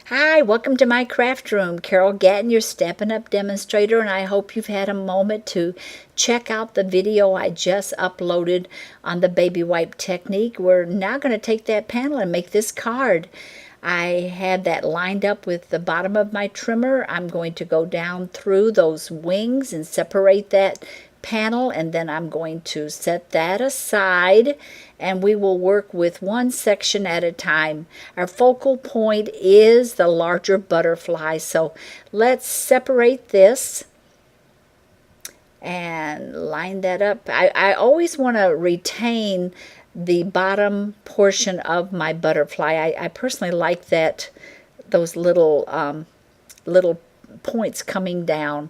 Hi, welcome to my craft room. Carol Gatton, your Stampin' Up! Demonstrator, and I hope you've had a moment to check out the video I just uploaded on the baby wipe technique. We're now going to take that panel and make this card. I had that lined up with the bottom of my trimmer. I'm going to go down through those wings and separate that panel, and then I'm going to set that aside, and we will work with one section at a time. Our focal point is the larger butterfly, so let's separate this and line that up. I always want to retain the bottom portion of my butterfly. I personally like that, those little little points coming down.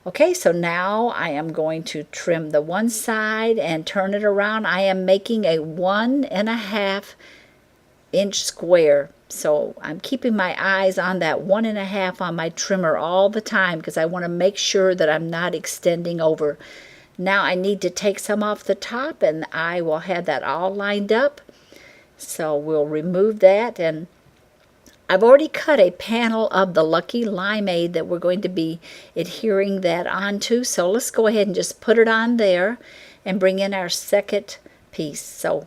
Okay, so now I am going to trim the one side and turn it around. I am making a 1.5 inch square. So I'm keeping my eyes on that 1.5 on my trimmer all the time because I want to make sure that I'm not extending over. Now I need to take some off the top, and I will have that all lined up. So we'll remove that, and I've already cut a panel of the Lucky Limeade that we're going to be adhering that onto. So let's go ahead and just put it on there and bring in our second piece. So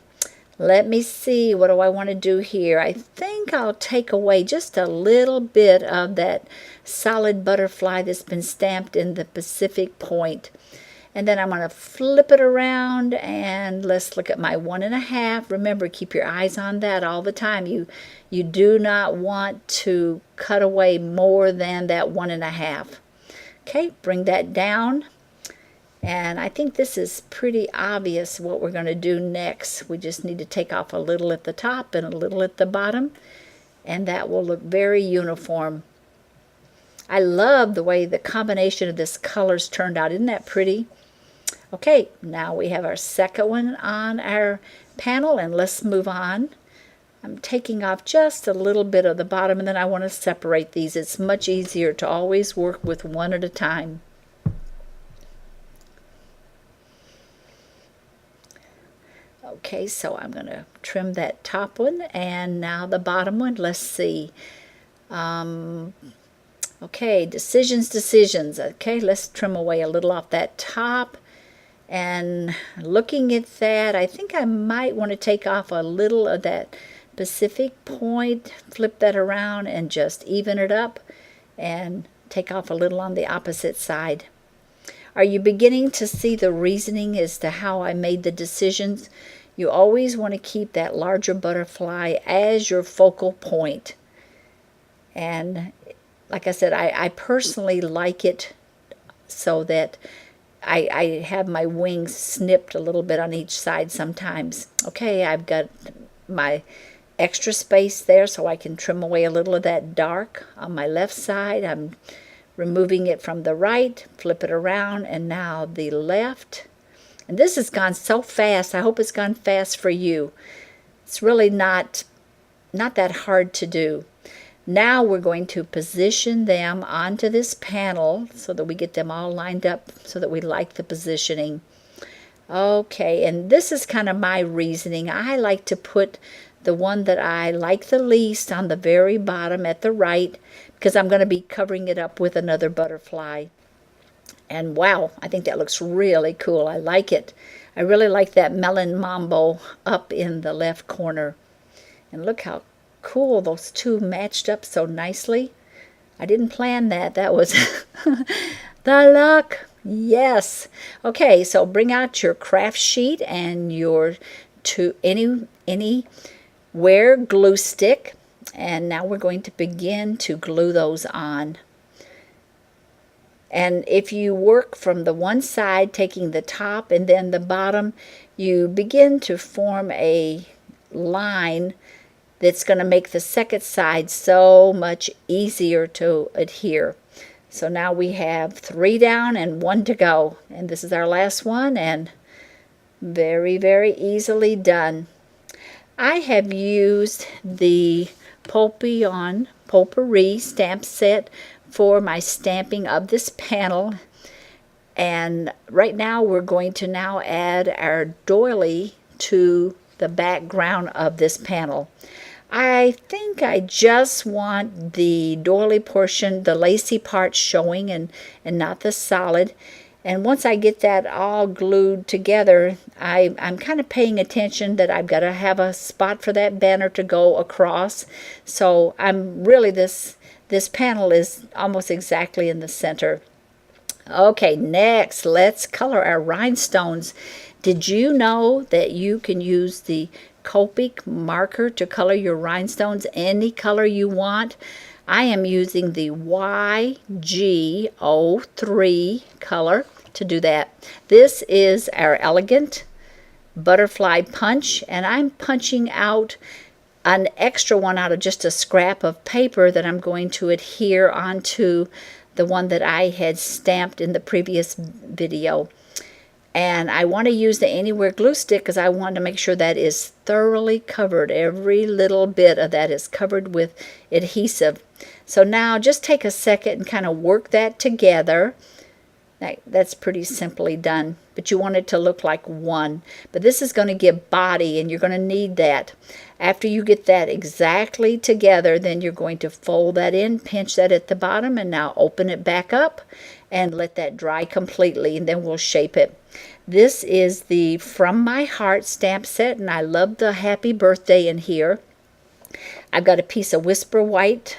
let me see, what do I want to do here? I think I'll take away just a little bit of that solid butterfly that's been stamped in the Pacific Point. And then I'm going to flip it around, and let's look at my 1.5. Remember, keep your eyes on that all the time. You do not want to cut away more than that 1.5. Okay, bring that down. And I think this is pretty obvious what we're going to do next. We just need to take off a little at the top and a little at the bottom, and that will look very uniform. I love the way the combination of this colors turned out. Isn't that pretty? Okay, now we have our second one on our panel, and let's move on. I'm taking off just a little bit of the bottom, and then I want to separate these. It's much easier to always work with one at a time. Okay, so I'm going to trim that top one, and now the bottom one. Let's see. Okay, decisions. Okay, let's trim away a little off that top. And looking at that, I think I might want to take off a little of that Pacific Point, flip that around and just even it up, and take off a little on the opposite side. Are you beginning to see the reasoning as to how I made the decisions? You always want to keep that larger butterfly as your focal point. And like I said, I personally like it so that I have my wings snipped a little bit on each side sometimes. Okay, I've got my extra space there so I can trim away a little of that dark on my left side. I'm removing it from the right, flip it around, and now the left. And this has gone so fast. I hope it's gone fast for you. It's really not that hard to do. Now we're going to position them onto this panel so that we get them all lined up so that we like the positioning. Okay, and this is kind of my reasoning. I like to put the one that I like the least on the very bottom at the right because I'm going to be covering it up with another butterfly. And wow, I think that looks really cool. I like it. I really like that melon mambo up in the left corner. And look how cool those two matched up so nicely. I didn't plan that. That was the luck. Yes. Okay, so bring out your craft sheet and your anywhere glue stick, and now we're going to begin to glue those on. And if you work from the one side, taking the top and then the bottom, you begin to form a line that's going to make the second side so much easier to adhere. So now we have 3 down and 1 to go. And this is our last one, and very, very easily done. I have used the Pulpion Potpourri stamp set for my stamping of this panel. And right now we're going to now add our doily to the background of this panel. I think I just want the doily portion, the lacy part showing and not the solid. And once I get that all glued together, I'm kind of paying attention that I've got to have a spot for that banner to go across. So I'm really, this panel is almost exactly in the center. Okay, next, let's color our rhinestones. Did you know that you can use the Copic marker to color your rhinestones any color you want? I am using the YG03 color to do that. This is our elegant butterfly punch, and I'm punching out an extra one out of just a scrap of paper that I'm going to adhere onto the one that I had stamped in the previous video. And I want to use the Anywhere glue stick because I want to make sure that is thoroughly covered. Every little bit of that is covered with adhesive. So now just take a second and kind of work that together. That's pretty simply done, but you want it to look like one. But this is going to give body, and you're going to need that. After you get that exactly together, then you're going to fold that in, pinch that at the bottom, and now open it back up and let that dry completely, and then we'll shape it. This is the From My Heart stamp set, and I love the happy birthday in here. I've got a piece of Whisper White,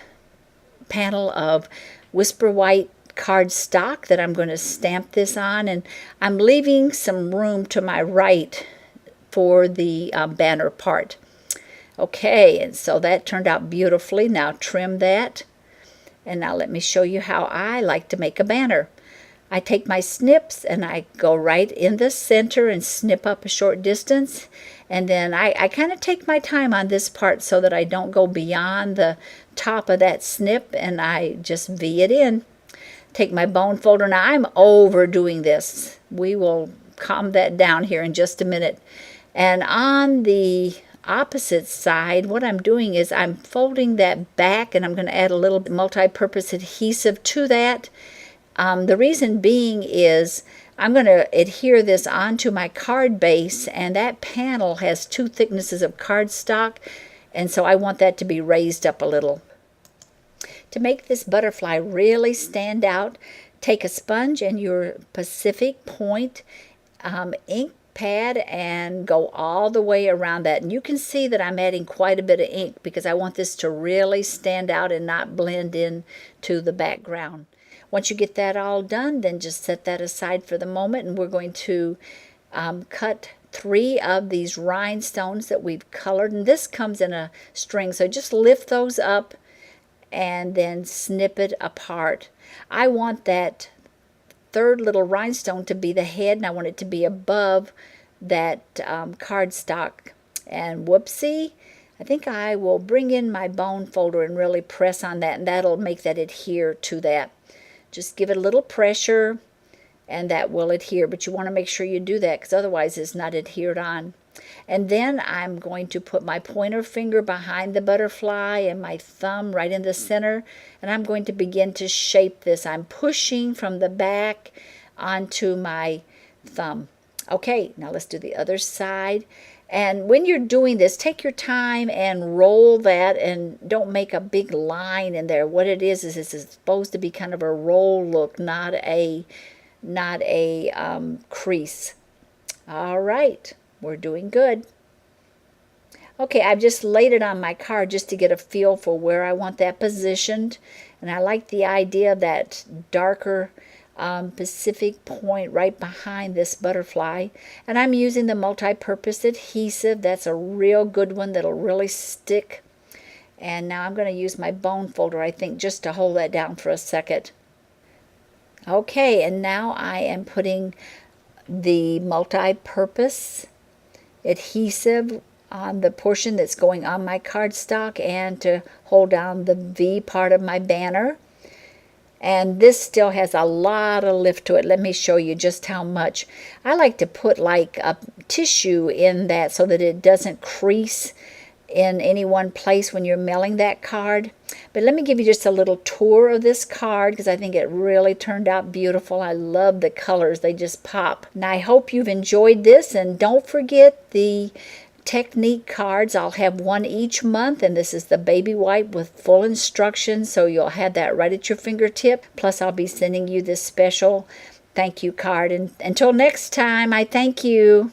panel of Whisper White cardstock that I'm going to stamp this on, and I'm leaving some room to my right for the banner part. Okay, and so that turned out beautifully. Now trim that, and now let me show you how I like to make a banner. I take my snips and I go right in the center and snip up a short distance, and then I kind of take my time on this part so that I don't go beyond the top of that snip, and I just V it in. Take my bone folder. Now I'm overdoing this. We will calm that down here in just a minute. And on the opposite side, what I'm doing is I'm folding that back, and I'm going to add a little multi-purpose adhesive to that. The reason being is I'm going to adhere this onto my card base, and that panel has 2 thicknesses of cardstock, and so I want that to be raised up a little. To make this butterfly really stand out, take a sponge and your Pacific Point ink pad and go all the way around that. And you can see that I'm adding quite a bit of ink because I want this to really stand out and not blend in to the background. Once you get that all done, then just set that aside for the moment, and we're going to cut 3 of these rhinestones that we've colored. And this comes in a string, so just lift those up and then snip it apart. I want that 3rd little rhinestone to be the head, and I want it to be above that cardstock. And whoopsie, I think I will bring in my bone folder and really press on that, and that'll make that adhere to that. Just give it a little pressure, and that will adhere, but you want to make sure you do that because otherwise it's not adhered on. And then I'm going to put my pointer finger behind the butterfly and my thumb right in the center, and I'm going to begin to shape this. I'm pushing from the back onto my thumb. Okay, now let's do the other side. And when you're doing this, take your time and roll that, and don't make a big line in there. What it is it's supposed to be kind of a roll look, not a crease. All right. We're doing good. Okay, I've just laid it on my card just to get a feel for where I want that positioned. And I like the idea of that darker Pacific Point right behind this butterfly. And I'm using the multi-purpose adhesive. That's a real good one that'll really stick. And now I'm going to use my bone folder, I think, just to hold that down for a second. Okay, and now I am putting the multi-purpose adhesive on the portion that's going on my cardstock and to hold down the V part of my banner. And this still has a lot of lift to it. Let me show you just how much. I like to put like a tissue in that so that it doesn't crease in any one place when you're mailing that card. But let me give you just a little tour of this card because I think it really turned out beautiful. I love the colors. They just pop. And I hope you've enjoyed this, and don't forget the technique cards. I'll have one each month, and this is the baby wipe with full instructions, so you'll have that right at your fingertip. Plus, I'll be sending you this special thank you card. And until next time, I thank you.